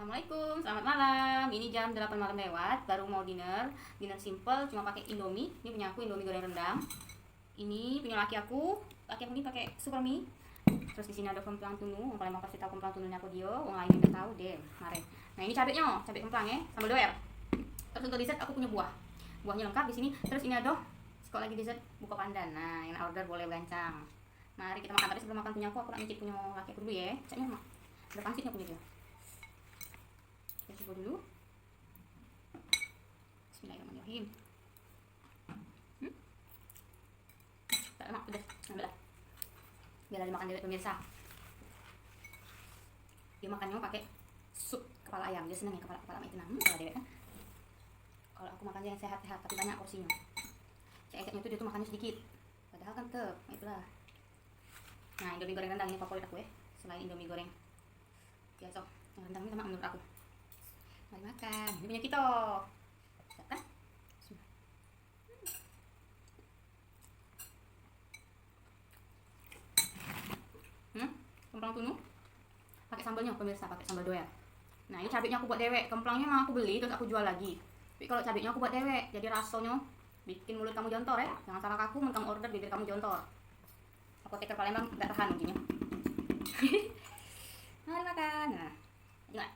Assalamualaikum, selamat malam. Ini jam 8 malam lewat, baru mau dinner. Dinner simple, cuma pakai Indomie. Ini punya aku, Indomie goreng rendang. Ini punya laki aku ini pakai super mie. Terus di sini ada kemplang tunu. Kalau mau kasih tahu kemplang tununya aku dia, orang lain udah tahu deh kemarin. Nah ini cabenya, cabai kemplang ya, sambal doer. Terus untuk dessert aku punya buah. Buahnya lengkap di sini. Terus ini ada sekali lagi dessert buka pandan. Nah yang order boleh gancang. Mari kita makan. Tapi sebelum makan punya aku nak nyicip punya laki aku dulu ya. Caknya mah ada pangsitnya punya dia. Kita coba dulu. Bismillahirrahmanirrahim. Tak lemak pedas. Ambil lah. Biar ada makan dewek pemirsa. Dia makannya pakai sup kepala ayam. Dia senang ya kepala ayam itu. Kepala dewek kan. Kalau aku makannya yang sehat-sehat tapi banyak porsinya. Cek-ceknya itu dia tuh makannya sedikit. Padahal kan itulah. Nah, Indomie goreng rendang ini favorit aku ya. Selain Indomie goreng biasa, yang rendang ini sama menurut aku. Mari makan. Ini punya kita. Siap kan? Kemplang tunu. Pakai sambalnya pemirsa, pakai sambal doer. Nah, ini cabenya aku buat dewek. Kemplangnya mah aku beli terus aku jual lagi. Tapi kalau cabenya aku buat dewek, jadi rasanya bikin mulut kamu jontor ya. Jangan salah aku, kamu order bibir kamu jontor. Apoteker Palembang enggak tahan mungkinnya. Mari makan. Nah, enggak.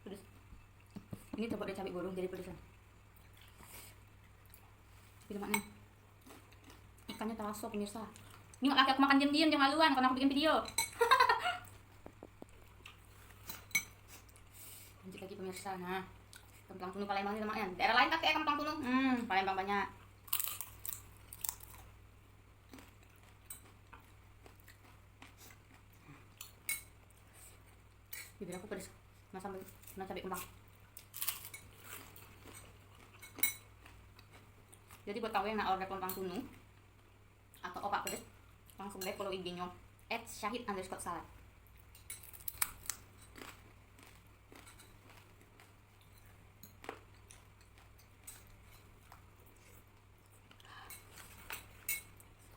Pedas. Ini coba deh cabai goreng jadi pedesan. Tapi lemaknya. Ikannya terasa pemirsa. Ini nggak laki aku makan diam-diam, jangan maluan karena aku bikin video. Lanjut lagi pemirsa. Nah, kemplang tunu Palembang ini lemaknya. Daerah lain pakai kemplang tunu. Palembang banyak. Bibir aku pedas. Nah, sambal, nah cabai kembang. Jadi buat kamu yang nak order kemplang tunu atau opak pedas, langsung deh follow IG-nya @syahid_salad.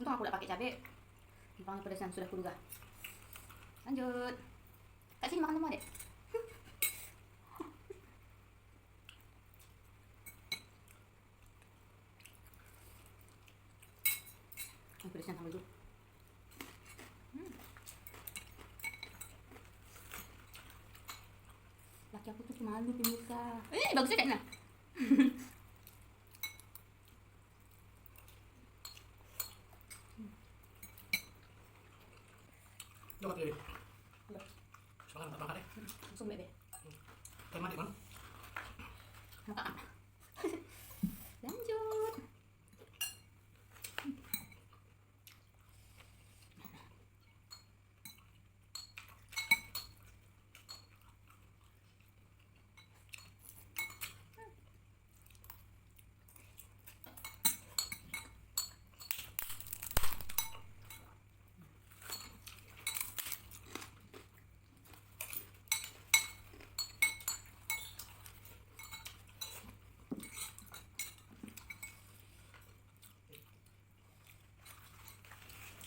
Untung aku udah pakai cabai. Kempangnya pedas yang sudah kuduga. Lanjut. Kak sini makan semua deh. Pedasnya sambal dulu. Laki aku tuh malu pemirsa. Bagusnya kayaknya. Coba pilih. Sekarang tak makan deh. Langsung bebe. Kayak mati kan? Makan. Lanjut.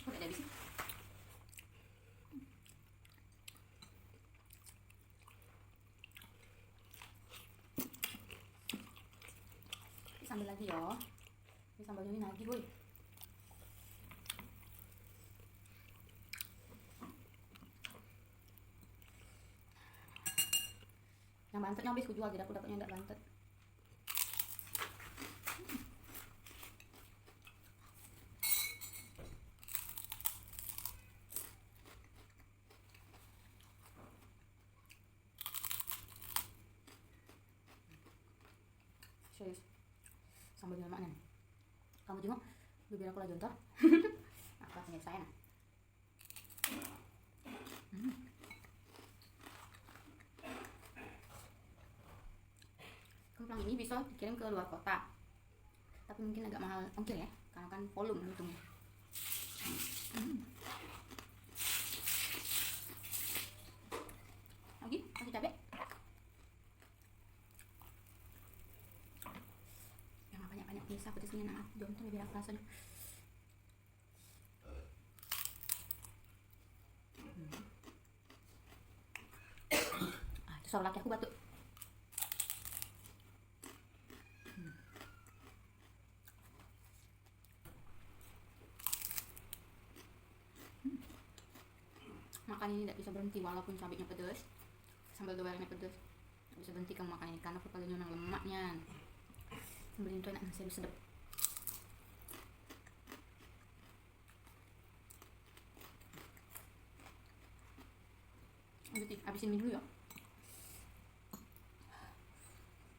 Udah habis. Sambal lagi ya. Ini sambalnya ini lagi, boy. Yang bantetnya habis ku jual, jadi aku dapatnya enggak bantet. Serius. Sambalnya lemaknya. Kamu tengok bibir aku lah jontor. Apa penyakit saya nah. Kemplang ini bisa dikirim ke luar kota. Tapi mungkin agak mahal ongkir ya, karena kan volume hitungnya. Lagi kasih cabai. Jangan banyak-banyak bisa pedasnya, nah jontor biar aku rasanya. Sor laki aku batuk. Makan ini tidak bisa berhenti walaupun cabenya pedas, sambal gorengnya pedas. Tidak bisa berhenti kamu makan ini karena aku paling nyunang lemaknya. Sambal ini tuh enak, serius sedap. Lanjut, habisin mie dulu ya.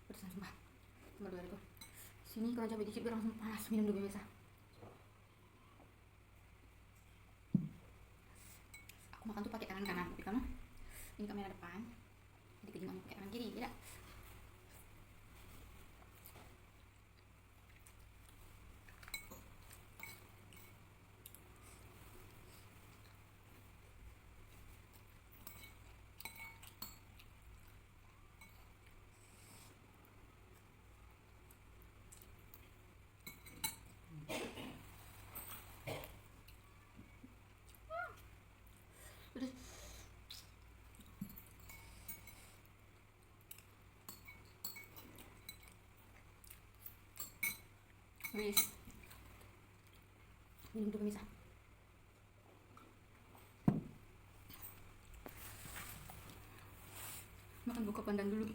Pedesan sumpah. Sambal goreng itu. Sini kalau cabai dikit biar langsung panas, minum dulu biasa. Makan tuh pakai tangan kanan, tapi kamu ini kamera depan, jadi kejadian pakai tangan kiri, tidak? Udah. Wis. Minum dulu pemirsa. Makan buka pandan dulu.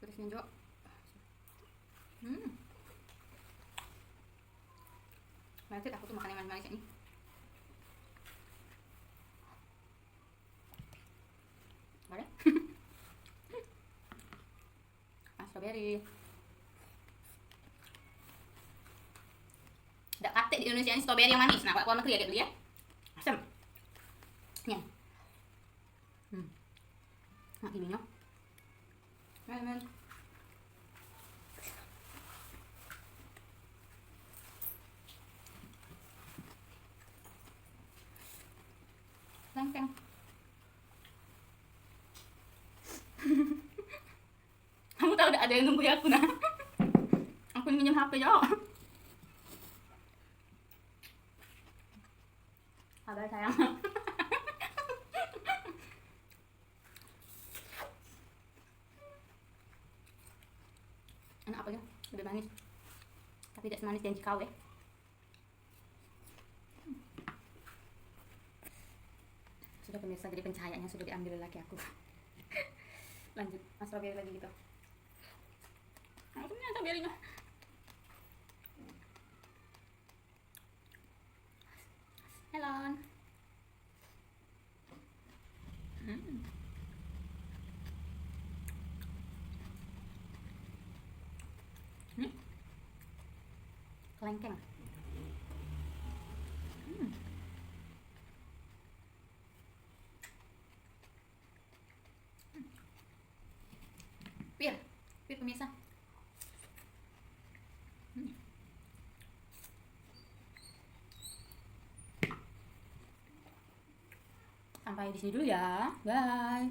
Pedasnya Jo. Nanti aku tuh makan yang manis-manis ini. Boleh? Strawberry. Tidak kate di Indonesia ini strawberry yang manis. Nah, kalau keluar negeri ya beli ya. Asam. Nih. Nah, ini nih. Men. Lengkeng. Kamu tahu udah ada yang nunggu aku nah. Aku minjem HP Jo. Sabar sayang. Enak apanya? Lebih manis. Tapi tidak semanis janji kau ya. Sudah pemirsa, jadi pencahayaannya sudah diambil laki aku. Lanjut, mas strawberry lagi gitu. Nah, itu nih strawberry-nya. Hello. Kelengkeng. Pir pemirsa. Sampai di sini dulu ya. Bye.